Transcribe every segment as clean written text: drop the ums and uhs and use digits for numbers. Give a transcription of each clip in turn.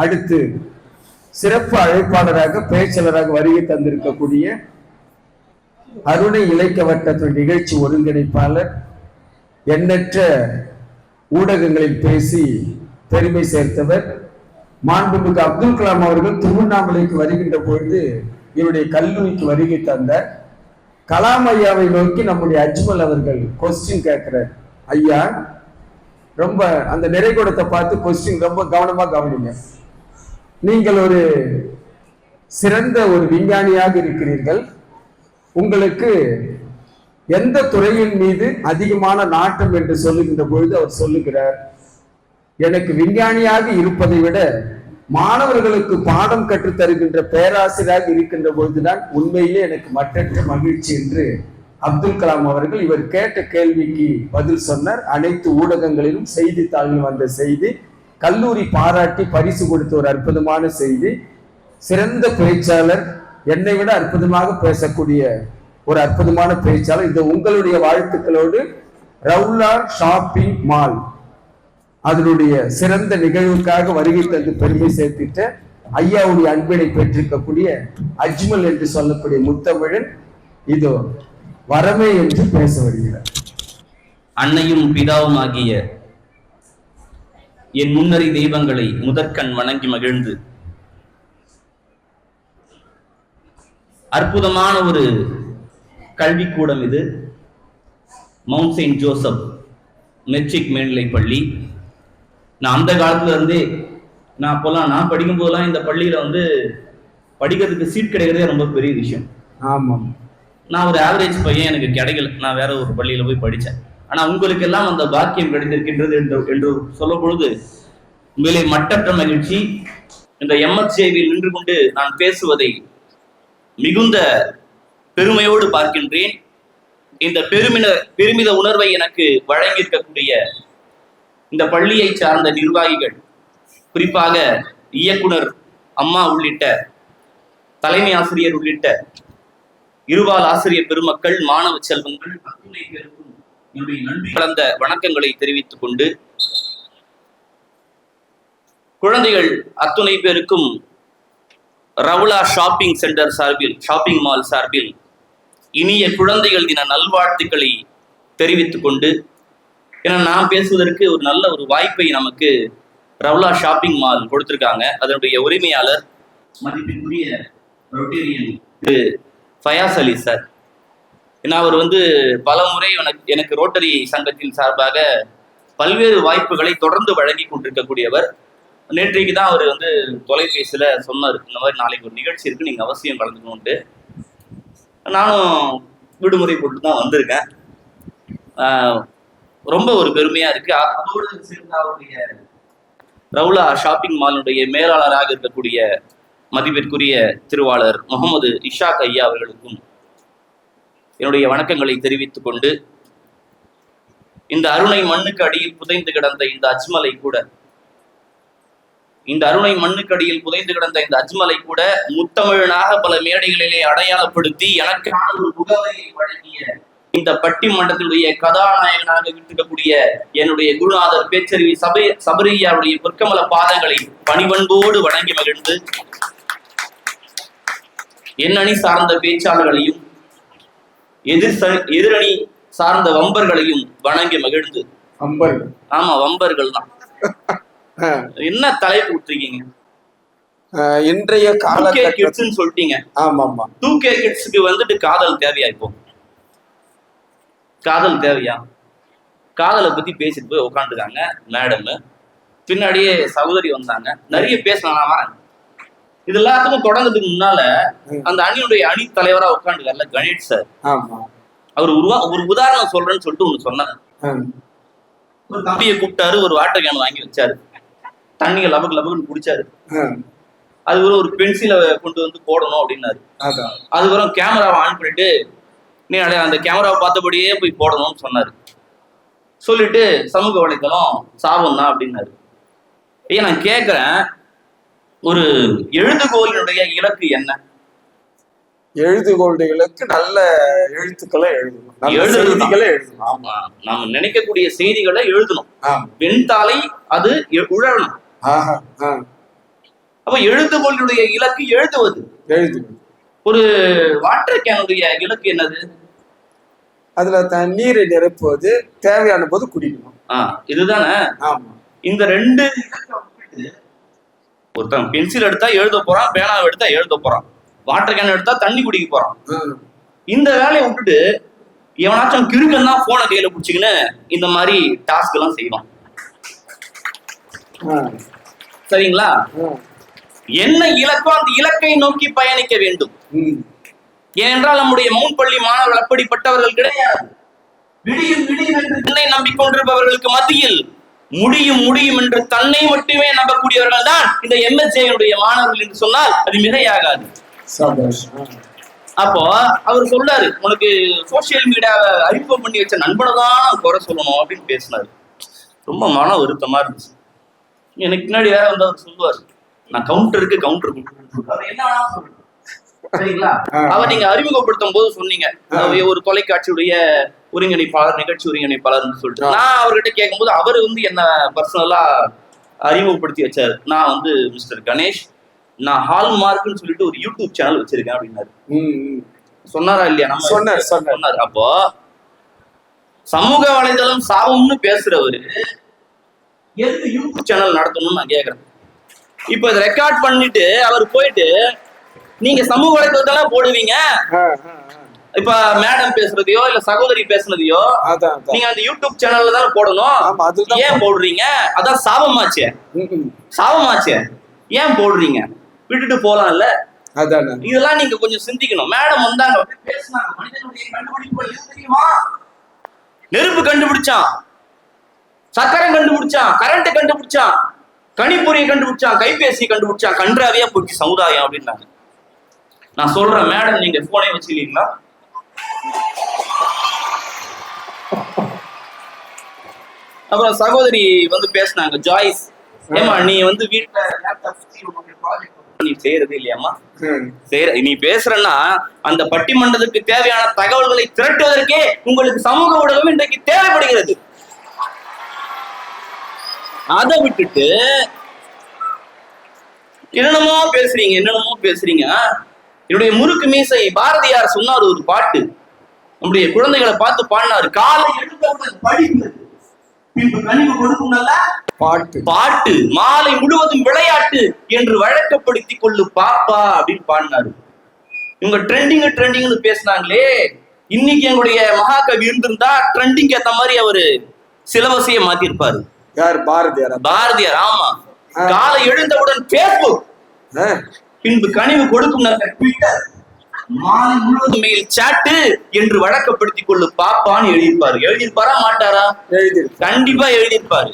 அடுத்து சிறப்பு அழைப்பாளராக பேச்சாளராக வருகை தந்திருக்கக்கூடிய அருணை இலக்கிய வட்டத்தின் நிகழ்ச்சி ஒருங்கிணைப்பாளர், எண்ணற்ற ஊடகங்களில் பேசி பெருமை சேர்த்தவர், மாண்புமிகு அப்துல் கலாம் அவர்கள் திருவண்ணாமலைக்கு வருகின்ற பொழுது இவருடைய கல்லூரிக்கு வருகை தந்தார். கலாம் ஐயாவை நோக்கி நம்முடைய அஜ்மல் அவர்கள் கொஸ்டின் கேட்கிறார். ஐயா, ரொம்ப அந்த நிறைகுடத்தை பார்த்து கொஸ்டின் ரொம்ப கவனமா கவனிங்க. நீங்கள் ஒரு சிறந்த ஒரு விஞ்ஞானியாக இருக்கிறீர்கள். உங்களுக்கு எந்த துறையின் மீது அதிகமான நாட்டம் என்று சொல்லுகின்ற பொழுது அவர் சொல்லுகிறார், எனக்கு விஞ்ஞானியாக இருப்பதை விட மாணவர்களுக்கு பாடம் கற்றுத் தருகின்ற பேராசிரியராக இருக்கின்ற பொழுதுதான் உண்மையிலே எனக்கு மற்றற்ற மகிழ்ச்சி என்று அப்துல் கலாம் அவர்கள் இவர் கேட்ட கேள்விக்கு பதில் சொன்னார். அனைத்து ஊடகங்களிலும் செய்தித்தாளில் வந்த செய்தி, கல்லூரி பாராட்டி பரிசு கொடுத்த ஒரு அற்புதமான செய்தி. சிறந்த பேச்சாளர், என்னை விட அற்புதமாக பேசக்கூடிய ஒரு அற்புதமான பேச்சாளர். இந்த உங்களுடைய வாழ்த்துக்களோடு ரவுலா ஷாப்பிங் மால் அதனுடைய சிறந்த நிகழ்வுக்காக வருகை தந்து பெருமை சேர்த்திட்ட ஐயாவுடைய அன்பினை பெற்றிருக்கக்கூடிய அஜ்மல் என்று சொல்லக்கூடிய முத்தமிழன் இதோ வரமே என்று பேச வருகிறார். அன்னையும் பிதாவும் ஆகிய என் முன்னறி தெய்வங்களை முதற்கண் வணங்கி மகிழ்ந்து அற்புதமான ஒரு கல்விக்கூடம் இது. மவுண்ட் செயின்ட் ஜோசப் மெட்ரிக் மேல்நிலை பள்ளி. நான் அந்த காலத்துல இருந்தே நான் படிக்கும் போதெல்லாம் இந்த பள்ளியில படிக்கிறதுக்கு சீட் கிடைக்கிறதே ரொம்ப பெரிய விஷயம். ஆமாம், நான் ஒரு ஆவரேஜ் பையன், எனக்கு கிடைக்கல. நான் வேற ஒரு பள்ளியில போய் படித்தேன். ஆனா உங்களுக்கு எல்லாம் அந்த பாக்கியம் கிடைத்திருக்கின்றது என்று சொல்லும் பொழுது உண்மையிலே மட்டற்ற மகிழ்ச்சி. இந்த எம்எஸ்ஜேவில் நின்று கொண்டு நான் பேசுவதை மிகுந்த பெருமையோடு பார்க்கின்றேன். இந்த பெருமித உணர்வை எனக்கு வழங்கியிருக்கக்கூடிய இந்த பள்ளியை சார்ந்த நிர்வாகிகள், குறிப்பாக இயக்குனர் அம்மா உள்ளிட்ட தலைமை ஆசிரியர் உள்ளிட்ட இருபால் ஆசிரியர் பெருமக்கள், மாணவ செல்வங்கள் அத்துணை பேருக்கும் என்னுடைய நன்றி கலந்த வணக்கங்களை தெரிவித்துக் கொண்டு, குழந்தைகள் அத்துணை பேருக்கும் ரவுலா ஷாப்பிங் சென்டர் சார்பில், ஷாப்பிங் மால் சார்பில் இனிய குழந்தைகள் தின நல்வாழ்த்துக்களை தெரிவித்துக் கொண்டு, ஏன்னா நான் பேசுவதற்கு ஒரு நல்ல ஒரு வாய்ப்பை நமக்கு ரவுலா ஷாப்பிங் மால் கொடுத்திருக்காங்க. அதனுடைய உரிமையாளர் மதிப்பிற்குரிய ரொட்டேரியன் திரு ஃபயாஸ் அலி சார். ஏன்னா அவர் பல முறை எனக்கு ரோட்டரி சங்கத்தின் சார்பாக பல்வேறு வாய்ப்புகளை தொடர்ந்து வழங்கி கொண்டிருக்கக்கூடியவர். நேற்றைக்கு தான் அவர் தொலைபேசியில சொன்னார், இந்த மாதிரி நாளைக்கு ஒரு நிகழ்ச்சி இருக்கு, நீங்க அவசியம் கலந்துக்கணும்ட்டு. நானும் விடுமுறை போட்டு தான் வந்திருக்கேன். ரொம்ப ஒரு பெருமையா இருக்கு. அதோடு சேர்ந்து அவருடைய ரவுலா ஷாப்பிங் மாலுடைய மேலாளராக இருக்கக்கூடிய மதிப்பிற்குரிய திருவாளர் முகமது இஷாக் ஐயா அவர்களுக்கும் என்னுடைய வணக்கங்களை தெரிவித்துக் கொண்டு, இந்த அருணை மண்ணுக்கு அடியில் புதைந்து கிடந்த இந்த அஜ்மலை கூட, இந்த அருணை மண்ணுக்கு அடியில் புதைந்து கிடந்த இந்த அஜ்மலை கூட முத்தமிழனாக பல மேடைகளிலே அடையாளப்படுத்தி எனக்கான ஒரு முகவரியை வழங்கிய இந்த பட்டிமன்றத்தினுடைய கதாநாயகனாக இருக்கக்கூடிய என்னுடைய குருநாதர் பேச்சருவி சபரியாருடைய பொற்கமல பாதங்களை பணிவன்போடு வணங்கி மகிழ்ந்து, எண்ணணி சார்ந்த பேச்சாளர்களையும் எதிரணி சார்ந்த வம்பர்களையும் வணங்கி மகிழ்ந்து, ஆமா வம்பர்கள் தான். என்ன தலைப்பு விட்டுருக்கீங்க? இன்றைய கால கிட்ஸ்ன்னு சொல்லிட்டீங்க. ஆமா ஆமா, 2K கிட்ஸ்க்கு காதல் தேவையா? இப்போ காதல் தேவையா? காதலை பத்தி பேசிட்டு போய் உட்காந்துருக்காங்க மேடம். பின்னாடியே சகோதரி வந்தாங்க, நிறைய பேசலாம். இது எல்லாத்துக்கும் தொடங்குறதுக்கு முன்னால அந்த அணியுடைய அணி தலைவரா உட்காந்துருக்காருல கணேஷ் சார், அவர் ஒரு உதாரணம் சொல்றேன்னு சொல்லிட்டு ஒண்ணு சொன்னாங்க. ஒரு தம்பியை கூப்பிட்டாரு, ஒரு வாட்டர் கேன் வாங்கி வச்சாரு, தண்ணியை லபக்கு லபக்குன்னு குடிச்சாரு. அது ஒரு பென்சிலை கொண்டு போடணும் அப்படின்னாரு. அதுக்கப்புறம் கேமராவை ஆன் பண்ணிட்டு நீ அந்த கேமராவை பார்த்தபடியே போய் போடணும்னு சொன்னாரு. சொல்லிட்டு சமூக வலைத்தளம் சாபம் தான் அப்படின்னாரு. ஐயா, நான் கேட்கிறேன், ஒரு எழுதுகோலினுடைய இலக்கு என்ன? எழுதுகோளுடைய இலக்கு நல்ல எழுத்துக்களை எழுதணும். ஆமா, நாம நினைக்கக்கூடிய செய்திகளை எழுதணும். வெண்தாளை அது உழணும். அப்ப எழுதுகோளுடைய இலக்கு எழுதுவது. ஒரு வாட்டர் கேனுடைய இலக்கு என்னது? அதுல தண்ணீரை நிரப்புவது, தேவையான போது குடிக்கணும். இதுதானே. ஆமா. இந்த ரெண்டு ஒருத்தன் பென்சில் எடுத்தா எழுத போறான், பேனாவை எடுத்தா எழுத போறான், வாட்டர் கேன் எடுத்தா தண்ணி குடிக்க போறான். இந்த வேலையை விட்டுட்டு எவனாச்சும் கிறுக்கன்னா போனை கையில பிடிச்சிக்கின்னு இந்த மாதிரி டாஸ்க் எல்லாம் செய்வான். சரிங்களா? என்ன இலக்கோ அந்த இலக்கை நோக்கி பயணிக்க வேண்டும். ஏனென்றால் நம்முடைய மவுண்ட் பள்ளி மாணவர்கள் அப்படிப்பட்டவர்கள் கிடையாது. விடியும் விடியும் என்று தன்னை நம்பிக்கொண்டிருப்பவர்களுக்கு மத்தியில் முடியும் முடியும் என்று தன்னை மட்டுமே நம்பக்கூடியவர்கள் தான் இந்த MSJ மாணவர்கள் என்று சொன்னால் அது மிகையாகாது. அப்போ அவர் சொல்றாரு, உனக்கு சோசியல் மீடியாவை அறிமுகம் பண்ணி வச்ச நண்பனை தான் குறை சொல்லணும் அப்படின்னு பேசினாரு. ரொம்ப மன வருத்தமா இருந்துச்சு. எனக்கு பின்னாடி வேற வந்து அவர் சொல்லுவாரு, நான் கவுண்டருக்கு கவுண்டர் என்ன வேணா சொல்றேன். சரிங்களா? அவர் நீங்க அறிமுகப்படுத்தும் போது சொன்னீங்க ஒரு தொலைக்காட்சியுடைய ஒருங்கிணைப்பாளர், நிகழ்ச்சி ஒருங்கிணைப்பாளர்னு சொல்லிட்டு. நான் அவர்கிட்ட கேட்கும்போது அவர் வந்து என்ன பர்சனலா அறிமுகப்படுத்தி வச்சாரு. நான் வந்து மிஸ்டர் கணேஷ், நான் ஹால்மார்க்னு சொல்லிட்டு ஒரு யூடியூப் சேனல் வச்சிருக்கேன் அப்படின்னாரு. சொன்னாரா இல்லையா? நம்ம சொன்னாரு. அப்போ சமூக வலைதளம் சாபம்னு பேசுறவரு எதுக்கு யூடியூப் சேனல் நடத்தணும்னு நான் கேக்குறேன். இப்ப இதை ரெக்கார்ட் பண்ணிட்டு அவர் போயிட்டு நீங்க சமூக வலைதளத்தெல்லாம் போடுவீங்க. இப்ப மேடம் பேசுறதையோ இல்ல சகோதரி பேசுனதையோ நீங்க அந்த யூடியூப் சேனல்ல தான் போடணும். ஏன் போடுறீங்க? அதான் சாபமாச்சே. சாபமாச்சே, ஏன் போடுறீங்க? விட்டுட்டு போலாம் இல்ல? இதெல்லாம் நீங்க கொஞ்சம் சிந்திக்கணும். மேடம் வந்தாங்க, பேசினாங்க. மனிதனுடைய கண்டுபிடிப்பு எது தெரியுமா? நெருப்பு கண்டுபிடிச்சான், சக்கரம் கண்டுபிடிச்சான், கரண்ட் கண்டுபிடிச்சான், கணிப்பொறியை கண்டுபிடிச்சான், கைபேசி கண்டுபிடிச்சான், கன்றாவியா போச்சு சமுதாயம் அப்படின்னாங்க. நான் சொல்றேன், மேடம் நீங்க போனே வச்சுக்கீங்களா? அப்புறம் சகோதரி வந்து பேசினாங்க, ஜாய்ஸ், ஏமா நீ வந்து வீட்டுல நீ செய்யறது இல்லையாமா? நீ பேசுறன்னா அந்த பட்டிமன்றத்துக்கு தேவையான தகவல்களை திரட்டுவதற்கே உங்களுக்கு சமூக ஊடகம் இன்றைக்கு தேவைப்படுகிறது. அதை விட்டுட்டு என்னென்னமோ பேசுறீங்க. என்னுடைய முறுக்கு மீசை பாரதியார் சொன்னார் ஒரு பாட்டு, நம்முடைய குழந்தைகளை பார்த்து பாடினாரு. காலை எழுந்தவுடன் படிப்பு, பின்பு கனிவு கொடுக்கும் நல்ல பாட்டு, மாலை முழுவதும் விளையாட்டு என்று வழக்கப்படுத்திக் கொள்ளு பாப்பா அப்படின்னு பாடினாரு. இவங்க ட்ரெண்டிங்னு பேசினாங்களே, இன்னைக்கு எங்களுடைய மகாகவி இருந்திருந்தா ட்ரெண்டிங் ஏத்த மாதிரி அவரு சிலபஸையே மாத்திருப்பாரு. பாரதியார். ஆமா. காலை எழுந்தவுடன் பேஸ்புக், பின்பு கனிவு கொடுக்கும் ட்விட்டர், மாலை முழுவதும் மெயில் சாட்டு என்று வழக்கப்படுத்திக் கொள்ளு பாப்பான்னு எழுதியிருப்பாரா மாட்டாரா? கண்டிப்பா எழுதியிருப்பாரு.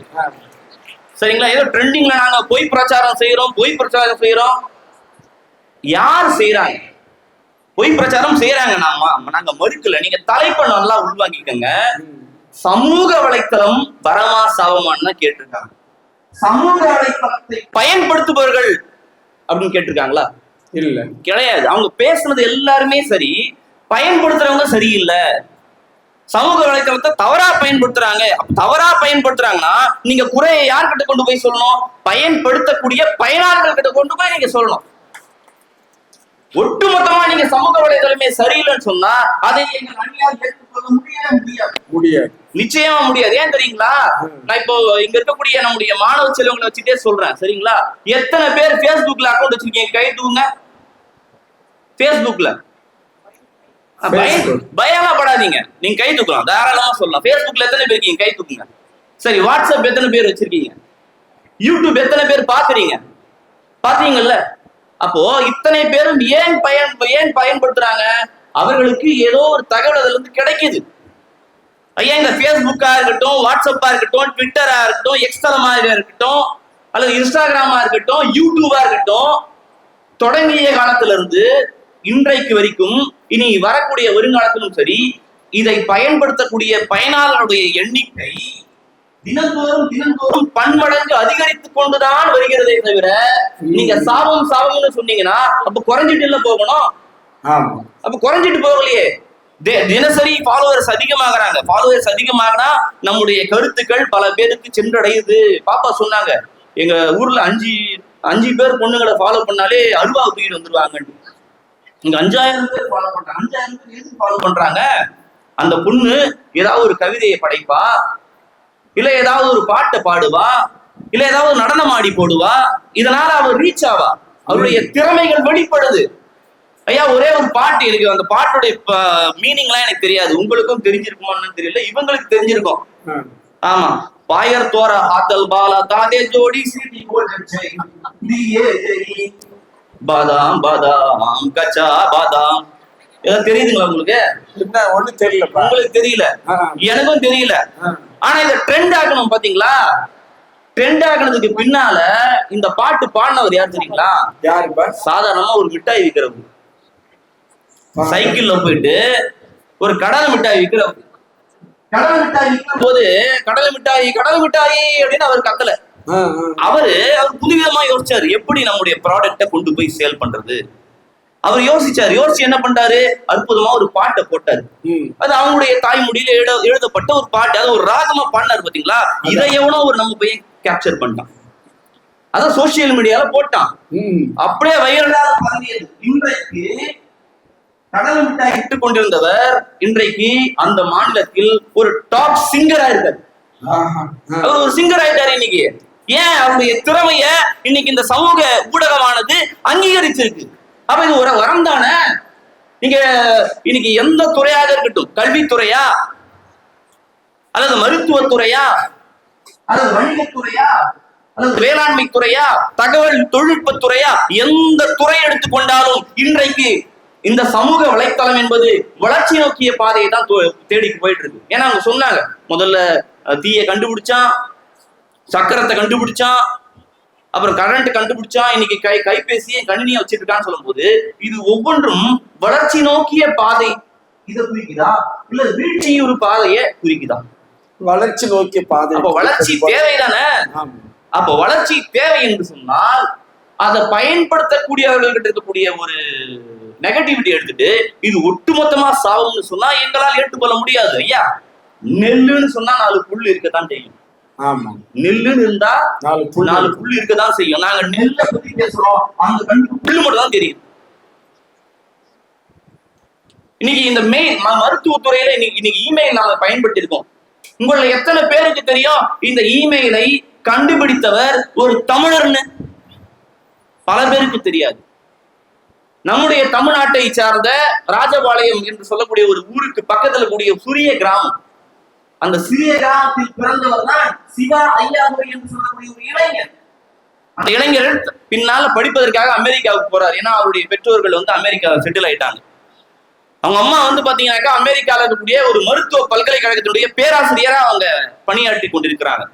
சரிங்களா? ஏதோ ட்ரெண்டிங்ல நாங்க பொய் பிரச்சாரம் செய்யறோம். யார் செய்யறாங்க? பொய் பிரச்சாரம் செய்யறாங்க. நாங்க மறுக்கல. நீங்க தலைப்பை நல்லா உள்வாங்கிக்கங்க. சமூக வலைத்தளம் வரமா சாபமான்னு கேட்டிருக்காங்க. சமூக வலைத்தளத்தை பயன்படுத்துபவர்கள் அப்படின்னு கேட்டிருக்காங்களா? இல்ல, கிடையாது. அவங்க பேசுனது எல்லாருமே சரி, பயன்படுத்துறவங்க சரியில்லை. சமூக வலைத்தளத்தை தவறா பயன்படுத்துறாங்கன்னா நீங்க குறையை யார்கிட்ட கொண்டு போய் சொல்லணும்? பயன்படுத்தக்கூடிய பயனாளர்கள் கிட்ட கொண்டு போய் நீங்க சொல்லணும். ஒட்டுமொத்தமா நீங்க சமூக வலைதளமே சரியில்லைன்னு சொன்னா அதை எங்கள் அணியால் ஏற்றுக்கொள்ள முடியாது. நிச்சயமா முடியாது. ஏன் தெரியுங்களா? நான் இப்போ இங்க இருக்கக்கூடிய நம்முடைய மாணவ செல்வங்களை வச்சுட்டே சொல்றேன். சரிங்களா? எத்தனை பேர் பேஸ்புக்ல அக்கௌண்ட் வச்சிருக்கீங்க? கை தூக்குங்க. பேஸ்புக்ல பயம்லாம் படாதீங்க, நீங்க கை தூக்கலாம், தாராளமா சொல்லலாம். பேஸ்புக்ல எத்தனை பேர் இருக்கீங்க? கை தூக்குங்க. சரி, வாட்ஸ்அப் எத்தனை பேர் வச்சிருக்கீங்க? யூடியூப் எத்தனை பேர் பாத்தீங்கல்ல? அப்போ இத்தனை பேரும் ஏன் பயன்படுத்துறாங்க? அவர்களுக்கு ஏதோ ஒரு தகவல் அதுல இருந்து கிடைக்குது. ஐயா, இந்த பேஸ்புக்கா இருக்கட்டும், வாட்ஸ்அப்பா இருக்கட்டும், ட்விட்டரா இருக்கட்டும், எக்ஸ்ட்ரமா இருக்கட்டும், அல்லது இன்ஸ்டாகிராமா இருக்கட்டும், யூடியூபா இருக்கட்டும், தொடங்கிய காலத்துல இருந்து இன்றைக்கு வரைக்கும், இனி வரக்கூடிய வருங்காலத்திலும் சரி, இதை பயன்படுத்தக்கூடிய பயனாளர்களுடைய எண்ணிக்கை தினந்தோறும் பன்மடங்கு அதிகரித்துக் கொண்டுதான் வருகிறதே தவிர, நீங்க சாபம்னு சொன்னீங்கன்னா அப்ப குறைஞ்சிட்டு இல்ல போகணும். அப்ப குறைஞ்சிட்டு போகலையே. தினசரி ஃபாலோவர்ஸ் அதிகமாகறாங்க. ஃபாலோவர்ஸ் அதிகமாகனா நம்முடைய கருத்துக்கள் பல பேருக்கு சென்றடையுது. பாப்பா சொன்னாங்க, எங்க ஊர்ல 5 பேர் பொண்ணுங்களை ஃபாலோ பண்ணாலே அருவா தூக்கிட்டு வந்துருவாங்க. இங்க 5000 பேர் ஃபாலோ பண்றாங்க. 5000 பேர் எதுக்கு ஃபாலோ பண்றாங்க? அந்த பொண்ணு ஏதாவது ஒரு கவிதையை படைப்பா, இல்ல ஏதாவது ஒரு பாட்டை பாடுவா, இல்ல ஏதாவது நடனம் ஆடி போடுவா. இதனால அவர் ரீச் ஆவா, அவருடைய திறமைகள் வெளிப்படுது. ஐயா ஒரே ஒரு பாட்டு எனக்கு அந்த பாட்டுடைய மீனிங்லாம் எனக்கு தெரியாது, உங்களுக்கும் தெரிஞ்சிருக்குமான்னு தெரியல, இவங்களுக்கு தெரிஞ்சிருக்கும். ஆமா, பாயர் தோரா ஹாத்தல் பாலா தாதே ஜோடி சீடி கோல்டன் ஜெய் தியே ஜெய் பாதாம் பாதாம் கச்சா பாதாம். இதெல்லாம் தெரியுதுங்களா உங்களுக்கு? ஒண்ணும் தெரியல. உங்களுக்கு தெரியல, எனக்கும் தெரியல. ஆனா இத ட்ரெண்ட் ஆகணும் பாத்தீங்களா? ட்ரெண்ட் ஆகினதுக்கு பின்னால இந்த பாட்டு பாடினவர் யார் தெரியுங்களா? யாருப்பா? சாதாரணமா ஒரு மிட்டாய் விற்கிறவர், சைக்கிள்ல போயிட்டு ஒரு கடலை மிட்டாய் விற்கிறவர். கடலை மிட்டாய் விற்கும் போது கடலை மிட்டாய் அப்படின்னு அவர் கத்தல. அவர் புதுவிதமா யோசிச்சாரு, எப்படி நம்முடைய ப்ராடக்ட கொண்டு போய் சேல் பண்றது. அவர் யோசிச்சு என்ன பண்றாரு, அற்புதமா ஒரு பாட்டை போட்டாரு. அது அவங்களுடைய தாய்மொழியில எழுதப்பட்ட ஒரு பாட்டு, அது ஒரு ராகமா பாடினாரு பாத்தீங்களா? இதை எவனோ ஒரு நம்ம போய் கேப்சர் பண்ணிட்டான், அதான் சோசியல் மீடியால போட்டான், அப்படியே வைரலாக பரவியது. இன்றைக்கு கடலை மிட்டாய் இட்டு கொண்டிருந்தவர் இன்றைக்கு அந்த மாநிலத்தில் ஒரு டாப் சிங்கரா இருக்காரு. அவர் ஒரு சிங்கர் ஆயிட்டாரு இன்னைக்கு. ஏன்? அவருடைய திறமைய இன்னைக்கு இந்த சமூக ஊடகமானது அங்கீகரிச்சிருக்கு. அப்ப இது ஒரு வரம் தானே. நீங்க இன்னைக்கு எந்த துறையாக இருக்கட்டும், கல்வித்துறையா அல்லது மருத்துவத்துறையா அல்லது வணிகத்துறையா அல்லது வேளாண்மை துறையா தகவல் தொழில்நுட்பத்துறையா, எந்த துறை எடுத்துக்கொண்டாலும் இன்றைக்கு இந்த சமூக வலைத்தளம் என்பது வளர்ச்சி நோக்கிய பாதையை தான் தேடி போயிட்டு இருக்கு. ஏன்னா அவங்க சொன்னாங்க, முதல்ல தீயை கண்டுபிடிச்சான், சக்கரத்தை கண்டுபிடிச்சான், அப்புறம் கரண்ட் கண்டுபிடிச்சான், இன்னைக்கு கைபேசியை கணினியை வச்சிருக்கான்னு சொல்லும் போது இது ஒவ்வொன்றும் வளர்ச்சி நோக்கிய பாதை இதை குறிக்குதா இல்ல வீழ்ச்சியுறு பாதையை குறிக்குதா? வளர்ச்சி நோக்கிய பாதை. அப்ப வளர்ச்சி தேவைதானே. அப்ப வளர்ச்சி தேவை என்று சொன்னால் அதை பயன்படுத்தக்கூடியவர்கள்கிட்ட இருக்கக்கூடிய ஒரு நெகட்டிவிட்டி எடுத்துட்டு இது ஒட்டுமொத்தமா சாவும்னு சொன்னா எங்களால் ஏற்றுக்கொள்ள முடியாது. ஐயா நெல்லுன்னு சொன்னா 4 புல் இருக்கத்தான் செய்யும். ஆமா, நெல்லுன்னு இருந்தா 4 புல் இருக்கதான் செய்யும். நாங்க நெல்லை பத்தி பேசுறோம், அந்த கண்ணுக்கு புல்லு மட்டும் தான் தெரியும். இன்னைக்கு இந்த மருத்துவத்துறையில இன்னைக்கு இமெயில் நாம பயன்படுத்தி இருக்கோம். உங்கள எத்தனை பேருக்கு தெரியும் இந்த இமெயிலை கண்டுபிடித்தவர் ஒரு தமிழர்னு? பல பேருக்கு தெரியாது. நம்முடைய தமிழ்நாட்டை சார்ந்த ராஜபாளையம் என்று சொல்லக்கூடிய ஒரு ஊருக்கு பக்கத்துல கூடிய சிறிய கிராமம், அந்த சிறிய கிராமத்தில் பிறந்தவர் தான் சிவா ஐயாதுரை என்று சொல்லக்கூடிய ஒரு இளைஞர். அந்த இளைஞர் பின்னால படிப்பதற்காக அமெரிக்காவுக்கு போறாரு. ஏன்னா அவருடைய பெற்றோர்கள் அமெரிக்காவில் செட்டில் ஆயிட்டாங்க. அவங்க அம்மா பாத்தீங்கன்னாக்கா அமெரிக்கால இருக்கக்கூடிய ஒரு மருத்துவ பல்கலைக்கழகத்தினுடைய பேராசிரியரா அவங்க பணியாற்றி கொண்டிருக்கிறாங்க.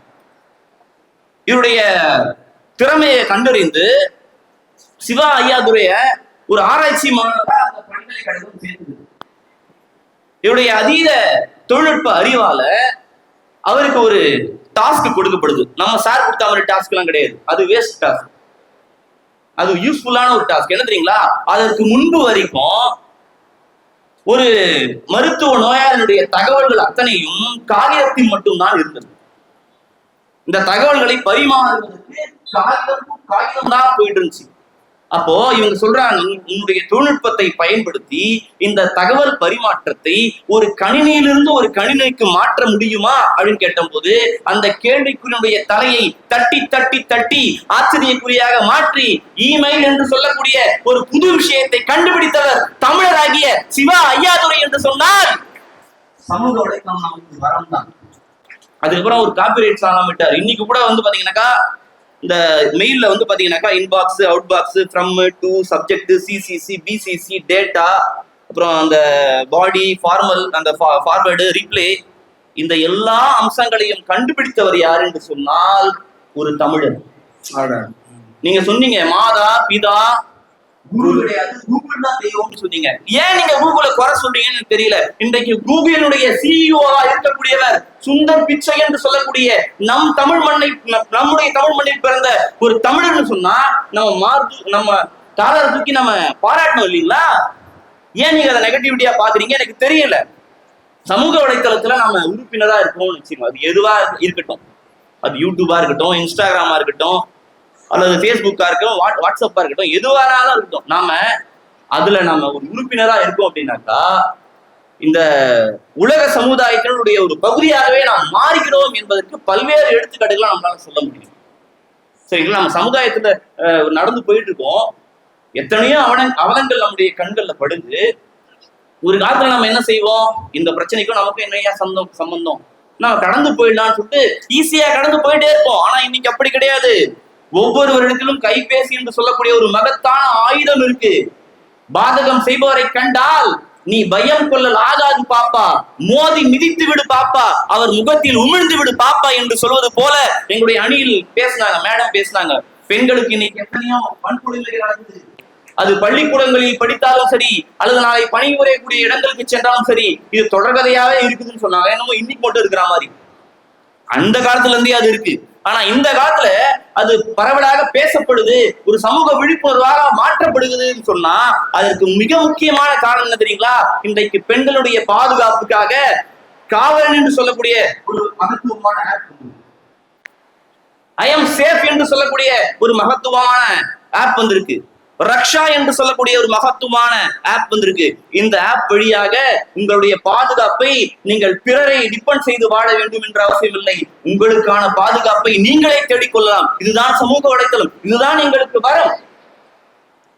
இவருடைய திறமையை கண்டறிந்து சிவா ஐயாதுரைய ஒரு ஆராய்ச்சி மாணவரா அந்த பல்கலைக்கழகம் சேர்ந்தது. இவருடைய அதீத தொழில்நுட்ப அறிவால அவருக்கு ஒரு டாஸ்க் கொடுக்கப்படுது. நம்ம சார் கொடுத்த மாதிரி டாஸ்க் எல்லாம் கிடையாது, அது வேஸ்ட் டாஸ்க், அது யூஸ்ஃபுல்லான ஒரு டாஸ்க். என்ன தெரியுங்களா? அதற்கு முன்பு வரைக்கும் ஒரு மருத்துவ நோயாளியுடைய தகவல்கள் அத்தனையும் காகிதத்தில் மட்டும்தான் இருந்தது. இந்த தகவல்களை பரிமாறுவதற்கு காகிதம் தான் போயிட்டு இருந்துச்சு. அப்போ இவங்க சொல்றாங்க, உன்னுடைய தொழில்நுட்பத்தை பயன்படுத்தி இந்த தகவல் பரிமாற்றத்தை ஒரு கணினியிலிருந்து ஒரு கணினிக்கு மாற்ற முடியுமா அப்படின்னு கேட்ட போது அந்த கேள்விக்குறியுடைய தலையை தட்டி தட்டி தட்டி ஆச்சரியக்குறியாக மாற்றி இமெயில் என்று சொல்லக்கூடிய ஒரு புது விஷயத்தை கண்டுபிடித்தவர் தமிழராகிய சிவா ஐயாதுரை என்று சொன்னால் சமூக வலைத்தளம் நமக்கு வரம் தான். அதுக்கப்புறம் ஒரு காப்பிரைட் சாங்லாம் விட்டார். இன்னைக்கு கூட பாத்தீங்கன்னாக்கா இந்த மெயில்ல பாத்தீங்கன்னாக்கா inbox, outbox, from to, subject, CC, BCC, data, அப்புறம் அந்த பாடி, ஃபார்மல், அந்த ஃபார்வர்டு, ரிப்ளே, இந்த எல்லா அம்சங்களையும் கண்டுபிடித்தவர் யார் என்று சொன்னால் ஒரு தமிழர். நீங்க சொன்னீங்க மாதா பிதா குரு கிடையாது, கூகுள் தான் தெய்வம்னு சொன்னீங்க. ஏன் நீங்க கூகுளை குறை சொல்றீங்கன்னு தெரியல. இன்றைக்கு கூகுளினுடைய சிஇஓவா இருக்கக்கூடியவர் சுந்தர் பிச்சை என்று சொல்லக்கூடிய நம்முடைய தமிழ் மண்ணில் பிறந்த ஒரு தமிழர்னு சொன்னா நம்ம காலரை தூக்கி நம்ம பாராட்டணும் இல்லைங்களா? ஏன் நீங்க அதை நெகட்டிவிட்டியா பாக்குறீங்க எனக்கு தெரியல. சமூக வலைத்தளத்துல நம்ம உறுப்பினரா இருக்கோம்னு வச்சுக்கோங்க, அது எதுவா இருக்கட்டும், அது யூடியூபா இருக்கட்டும், இன்ஸ்டாகிராமா இருக்கட்டும், அல்லது ஃபேஸ்புக்கா இருக்கட்டும், வாட்ஸ்அப்பா இருக்கட்டும், எதுவானாலும் இருக்கட்டும், நம்ம ஒரு உறுப்பினரா இருக்கோம் அப்படின்னாக்கா இந்த உலக சமுதாயத்தினுடைய ஒரு பகுதியாகவே நாம் மாறுகிறோம் என்பதற்கு பல்வேறு எடுத்துக்காட்டுகளை நம்மளால சொல்ல முடியும். சரிங்களா? நம்ம சமுதாயத்துல நடந்து போயிட்டு இருக்கோம், எத்தனையோ அவலங்கள் நம்முடைய கண்கள்ல படுது. ஒரு காலத்துல நம்ம என்ன செய்வோம், இந்த பிரச்சனைக்கும் நமக்கு என்னையா சம்பந்தம், நம்ம கடந்து போயிடலாம்னு சொல்லிட்டு ஈஸியா கடந்து போயிட்டே இருப்போம். ஆனா இன்னைக்கு அப்படி கிடையாது. ஒவ்வொருவரிடத்திலும் கைபேசி என்று சொல்லக்கூடிய ஒரு மகத்தான ஆயுதம் இருக்கு. பாதகம் செய்பவரை கண்டால் நீ பயம் கொள்ளல் ஆகாது பாப்பா, மோதி மிதித்து விடு பாப்பா, அவர் முகத்தில் உமிழ்ந்து விடு பாப்பா என்று சொல்வது போல எங்களுடைய அணியில் பேசினாங்க, மேடம் பேசினாங்க. பெண்களுக்கு இன்னைக்கு எத்தனையோ வன்கொடுமைகள் நடக்குது. அது பள்ளிக்கூடங்களில் படித்தாலும் சரி, அல்லது நாளை பணிபுரியக்கூடிய இடங்களுக்கு சென்றாலும் சரி, இது தொடர்கதையாவே இருக்குதுன்னு சொன்னாங்க. என்னமோ இன்னைக்கு மட்டும் இருக்கிற மாதிரி. அந்த காலத்துல இருந்தே அது இருக்கு. ஆனா இந்த காலத்துல அது பரவலாக பேசப்படுது, ஒரு சமூக விழிப்புணர்வாக மாற்றப்படுகிறதுன்னு சொன்னா அதற்கு மிக முக்கியமான காரணம் என்ன தெரியுங்களா? இன்றைக்கு பெண்களுடைய பாதுகாப்புக்காக காவலன் என்று சொல்லக்கூடிய ஒரு மகத்துவமான ஐ எம் சேஃப் என்று சொல்லக்கூடிய ஒரு மகத்துவமான ஆப் வந்திருக்கு. ரக்ஷா என்று சொல்லக்கூடிய ஒரு மகத்துவமான ஆப் வந்திருக்கு. இந்த ஆப் வழியாக உங்களுடைய பாதுகாப்பை நீங்கள் பிறரை டிபெண்ட் செய்து வாழ வேண்டும் என்ற அவசியம் இல்லை. உங்களுக்கான பாதுகாப்பை நீங்களே தேடிக்கொள்ளலாம். இதுதான் சமூக வலைத்தளம், இதுதான் எங்களுக்கு வரம்.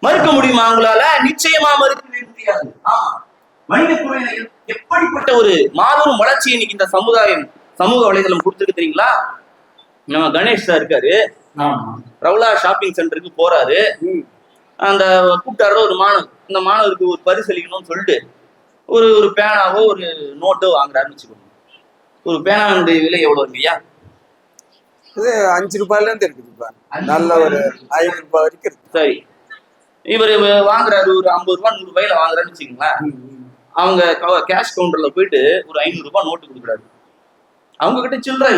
மறுக்க முடியுமா உங்களால? நிச்சயமா மறுக்கவே முடியாது. மனித குறையில எப்படிப்பட்ட ஒரு மாபெரும் வளர்ச்சி இன்னைக்கு இந்த சமூக வலைதளம் கொடுத்துருக்கு தெரியுங்களா? நம்ம கணேஷ் சார் இருக்காரு, ரவுலா ஷாப்பிங் சென்டருக்கு போறாரு. அந்த கூப்பிட்டாரு ஒரு மாணவர், இந்த மாணவருக்கு ஒரு பரிசு அளிக்கணும்னு சொல்லிட்டு ஒரு பேனாவோ ஒரு நோட்டோ வாங்குறாருன்னு வச்சுக்கோங்க. ஒரு பேனாவுடைய விலை எவ்வளவு இருக்குயா? இது 5 ரூபாயில இருந்து இருக்குதுப்பா, நல்ல ஒரு 5 ரூபாய் வரைக்கும் இருக்கு. சரி, இவர் வாங்குறாரு ஒரு 50 ரூபாய் 100 ரூபாயில வாங்குறாருன்னு வச்சுக்கோங்களேன். அவங்க கேஷ் கவுண்டர்ல போயிட்டு ஒரு 500 ரூபாய் நோட்டு கொடுக்குறாரு. அவங்க கிட்ட சில்லற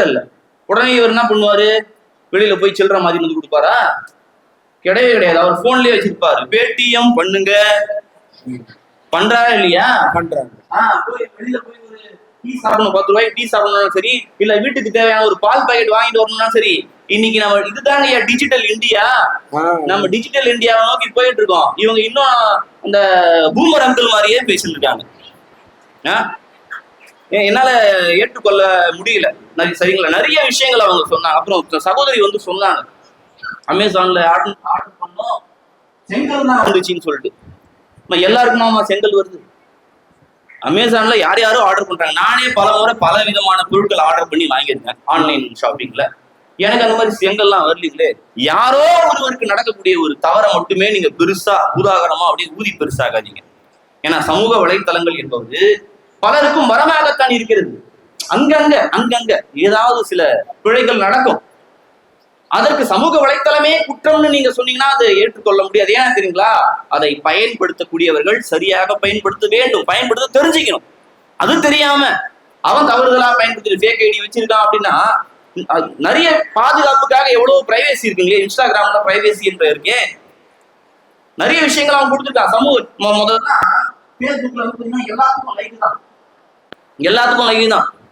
இல்ல. உடனே இவர் என்ன பண்ணுவாரு, வெளியில போய் சில்லற மாதிரி வந்து கொடுப்பாரா? கிடையாது. அவர் போன்லயே வச்சிருப்பாரு. பேடிஎம் பண்ணுங்க, பண்றாரா இல்லையா? பண்றாங்க. வெளியில போய் ஒரு டீ சாப்பிடணும், 10 ரூபாய் டீ சாப்பிடணும் சரி, இல்ல வீட்டுக்கு தேவையான ஒரு பால் பாக்கெட் வாங்கிட்டு வரணும்னா சரி. இன்னைக்கு நம்ம இதுதாங்க டிஜிட்டல் இந்தியா. நம்ம டிஜிட்டல் இந்தியாவை நோக்கி போயிட்டு இருக்கோம். இவங்க இன்னும் அந்த பூமர் அங்கிள் மாதிரியே பேசிட்டு இருக்காங்க. என்னால ஏற்றுக்கொள்ள முடியல. சரிங்களா? நிறைய விஷயங்கள் அவங்க சொன்னாங்க. அப்புறம் சகோதரி வந்து சொன்னாங்க, அமேசான்ல ஆர்டர் பண்ணோம், செங்கல் தான் வந்துச்சுன்னு சொல்லிட்டு. எல்லாருக்குமா செங்கல் வருது? அமேசான்ல யாரும் ஆர்டர் பண்றாங்க. நானே பல முறை பல விதமான பொருட்கள் ஆர்டர் பண்ணி வாங்கியிருக்கேன் ஆன்லைன் ஷாப்பிங்ல. எனக்கு அந்த மாதிரி செங்கல்லாம் வரலீங்களே. யாரோ ஒருவருக்கு நடக்கக்கூடிய ஒரு தவறை மட்டுமே நீங்க பெருசா உதாரணமா அப்படியே ஊதி பெருசாகாதீங்க. ஏன்னா சமூக வலைத்தளங்கள் என்பது பலருக்கும் வரமாகத்தான் இருக்கிறது. அங்கங்க ஏதாவது சில பிழைகள் நடக்கும். அதற்கு சமூக வலைத்தளமே குற்றம்னு நீங்க சொன்னீங்கன்னா அதை ஏற்றுக்கொள்ள முடியாது. ஏன்னா தெரியுங்களா, அதை பயன்படுத்தக்கூடியவர்கள் சரியாக பயன்படுத்த வேண்டும், பயன்படுத்த தெரிஞ்சுக்கணும். அது தெரியாம அவன் தவறுதலா பயன்படுத்தி ஃபேக் ஐடி வச்சிருக்கான் அப்படின்னா, நிறைய பாதுகாப்புக்காக எவ்வளவு பிரைவேசி இருக்குங்களே. இன்ஸ்டாகிராம்ல பிரைவேசி என்ற இருக்கே, நிறைய விஷயங்கள் அவன் கொடுத்துருக்கான். சமூக முதல்ல பேஸ்புக்ல வந்து எல்லாத்துக்கும் லைக் தான்.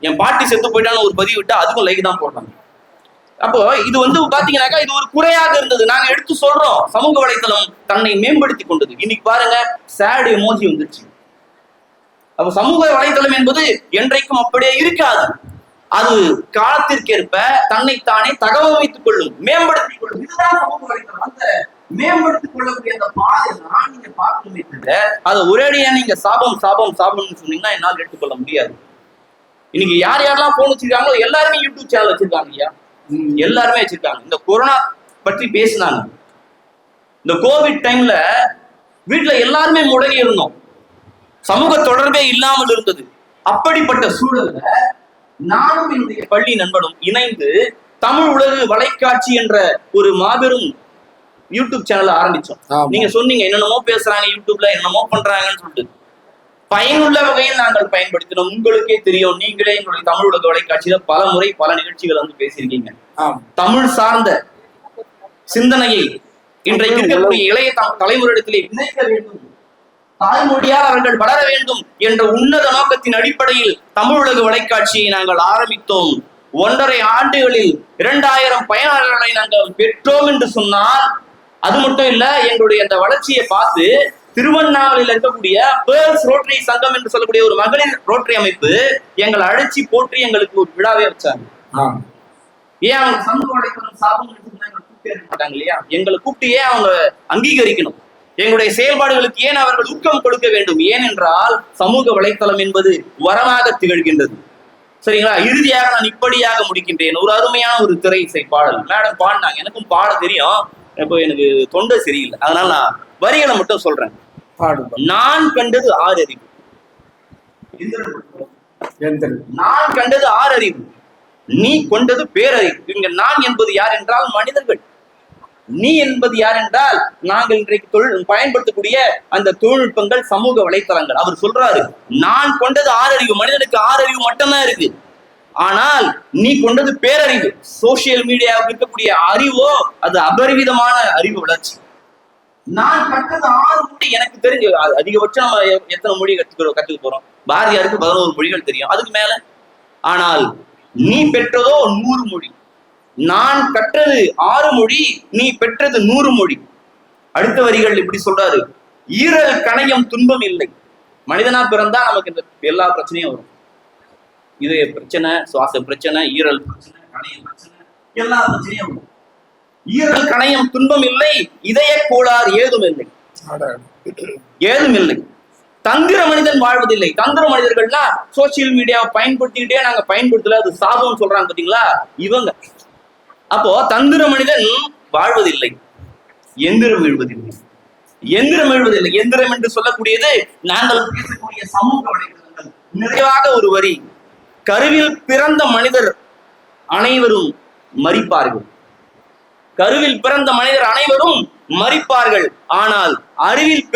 என் பாட்டி செத்து போயிட்டான்னு ஒரு பதிவு விட்டா அதுக்கும் லைக் தான் போடுறாங்க. அப்போ இது வந்து பாத்தீங்கன்னாக்கா இது ஒரு குறையாக இருந்தது. நாங்க எடுத்து சொல்றோம், சமூக வலைத்தளம் தன்னை மேம்படுத்தி கொண்டது. இன்னைக்கு பாருங்க, சேட் எமோஜி வந்துருச்சு. அப்ப சமூக வலைத்தளம் என்பது என்றைக்கும் அப்படியே இருக்காது. அது காலத்திற்கேற்ப தன்னைத்தானே தகவமைத்துக் கொள்ளும், மேம்படுத்திக் கொள்ளும். இதுதான் சமூக வலைத்தளம். அந்த மேம்படுத்திக் கொள்ளக்கூடிய அந்த பாதையெல்லாம் நீங்க பார்க்கணுமே தவிர அதை ஒரேடியா நீங்க சாபம்னு சொன்னீங்கன்னா என்னால் ஏற்றுக்கொள்ள முடியாது. இன்னைக்கு யாரெல்லாம் போன் வச்சிருக்காங்களோ எல்லாருமே யூடியூப் சேனல் வச்சிருக்காங்க ஐயா, எல்லாருமே வச்சிருக்காங்க. இந்த கொரோனா பற்றி பேசினாங்க. இந்த கோவிட் டைம்ல வீட்டுல எல்லாருமே முடங்கி இருந்தோம், சமூக தொடர்பே இல்லாமல் இருந்தது. அப்படிப்பட்ட சூழல்ல நானும் என்னுடைய பள்ளி நண்பனும் இணைந்து தமிழ் உலகு வலைக்காட்சி என்ற ஒரு மாபெரும் யூடியூப் சேனல் ஆரம்பிச்சோம். நீங்க சொன்னீங்க என்னென்னமோ பேசுறாங்க யூடியூப்ல, என்னென்னமோ பண்றாங்கன்னு சொல்லிட்டு. பயனுள்ள வகையில் நாங்கள் பயன்படுத்தினோம். உங்களுக்கே தெரியும், நீங்களே எங்களுடைய தமிழ் உலக வலைக்காட்சியில பல முறை பல நிகழ்ச்சிகள் வந்து பேசியிருக்கீங்க. தமிழ் சார்ந்த சிந்தனையை இன்றைக்கு இருக்கக்கூடிய இளைய தலைமுறையிடத்திலே விதைக்க வேண்டும், தாய்மொழியால் அவர்கள் வளர வேண்டும் என்ற உன்னத நோக்கத்தின் அடிப்படையில் தமிழ் உலக வலைக்காட்சியை நாங்கள் ஆரம்பித்தோம். 1.5 ஆண்டுகளில் 2000 பயனாளர்களை நாங்கள் பெற்றோம் என்று சொன்னால், அது மட்டும் இல்ல, எங்களுடைய அந்த வளர்ச்சியை பார்த்து திருவண்ணாமலையில் இருக்கக்கூடிய பேர்ல்ஸ் ரோட்டரி சங்கம் என்று சொல்லக்கூடிய ஒரு மகளிர் ரோட்டரி அமைப்பு எங்களை அழைச்சி போற்றி எங்களுக்கு ஒரு விழாவே வச்சாங்க. ஏன் அவங்க சமூக வலைத்தளம் சாபம் கூப்பிட்டு மாட்டாங்க இல்லையா? எங்களை கூப்பிட்டு ஏன் அவங்க அங்கீகரிக்கணும்? எங்களுடைய செயல்பாடுகளுக்கு ஏன் அவர்கள் ஊக்கம் கொடுக்க வேண்டும்? ஏனென்றால் சமூக வலைத்தளம் என்பது வரமாக திகழ்கின்றது. சரிங்களா? இறுதியாக நான் இப்படியாக முடிக்கின்றேன். ஒரு அருமையான ஒரு திரை இசை பாடல் மேடம் பாடினாங்க. எனக்கும் பாட தெரியும், இப்போ எனக்கு தொண்டை சரியில்லை, அதனால நான் வரிகளை மட்டும் சொல்றேன். நான் கண்டது 6 அறிவு. நான் கண்டது 6 அறிவு, நீ கொண்டது பேரறிவு. இங்க நான் என்பது யார் என்றால் மனிதர்கள், நீ என்பது யார் என்றால் நாங்கள் இன்றைக்கு பயன்படுத்தக்கூடிய அந்த தொழில்நுட்பங்கள், சமூக வலைத்தளங்கள். அவர் சொல்றாரு, நான் கொண்டது 6 அறிவு. மனிதனுக்கு 6 அறிவு மட்டும்தான் இருக்கு, ஆனால் நீ கொண்டது பேரறிவு. சோசியல் மீடியாவுக்கு இருக்கக்கூடிய அறிவோ அது அபரிவிதமான அறிவு வளர்ச்சி. நான் கற்றது 6 மொழி. எனக்கு தெரிஞ்சு அதிகபட்சம் நம்ம எத்தனை மொழி கத்துக்க போறோம்? பாரதியாருக்கு 11 மொழிகள் தெரியும், அதுக்கு மேல. ஆனால் நீ பெற்றதோ 100 மொழி. நான் கற்றது 6 மொழி, நீ பெற்றது 100 மொழி. அடுத்த வரிகள் இப்படி சொல்றாரு, ஈரல் கணையம் துன்பம் இல்லை. மனிதனா பிறந்தா நமக்கு இந்த எல்லா பிரச்சனையும் வரும். இதய பிரச்சனை, சுவாச பிரச்சனை, ஈரல் பிரச்சனை, கணையம் பிரச்சனை, எல்லா பிரச்சனையும் வரும். ஈரல் கணையம் துன்பம் இல்லை, இதய கோளாறு ஏதும் இல்லை. ஏதும் இல்லை. தந்திர மனிதன் வாழ்வதில்லை. தந்திர மனிதர்கள்னா சோசியல் மீடியாவை பயன்படுத்திக்கிட்டே நாங்க பயன்படுத்தல, அது சாபம் சொல்றாங்க பாத்தீங்களா இவங்க. அப்போ தந்திர மனிதன் வாழ்வதில்லை, எந்திரம் எழுவதில்லை. எந்திரம் எழுவதில்லை. எந்திரம் என்று சொல்லக்கூடியது நாங்கள் பேசக்கூடிய சமூக வலைதளங்கள். நிறைவாக ஒரு வரி, கருவில் பிறந்த மனிதர் அனைவரும் மரிப்பார்கள். கருவில் பிறந்த மனிதர் அனைவரும் மரிப்பார்கள், ஆனால் அறிவில்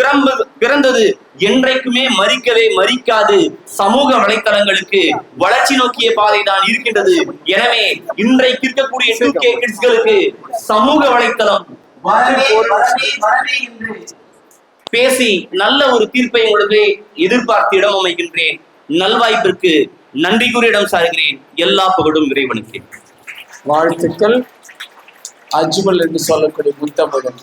பிறந்தது என்றைக்குமே மரிக்கவே மரிக்காது. சமூக வலைத்தளங்களுக்கு வளர்ச்சி நோக்கிய பாதை தான் இருக்கின்றது. எனவே இன்றைக்கு இருக்கக்கூடிய 2K கிட்ஸ்களுக்கு சமூக வலைத்தளம் வரவே என்று பேசி நல்ல ஒரு தீர்ப்பை உங்களுக்கு எதிர்பார்த்து இடம் அமைகின்றேன். நல்வாய்ப்பிற்கு நன்றி கூறி இடம் சாருகிறேன். எல்லா புகழும் இறைவனுக்கு. வாழ்த்துக்கள். அஜ்மல் என்று சொல்லக்கூடிய முத்தமிழன்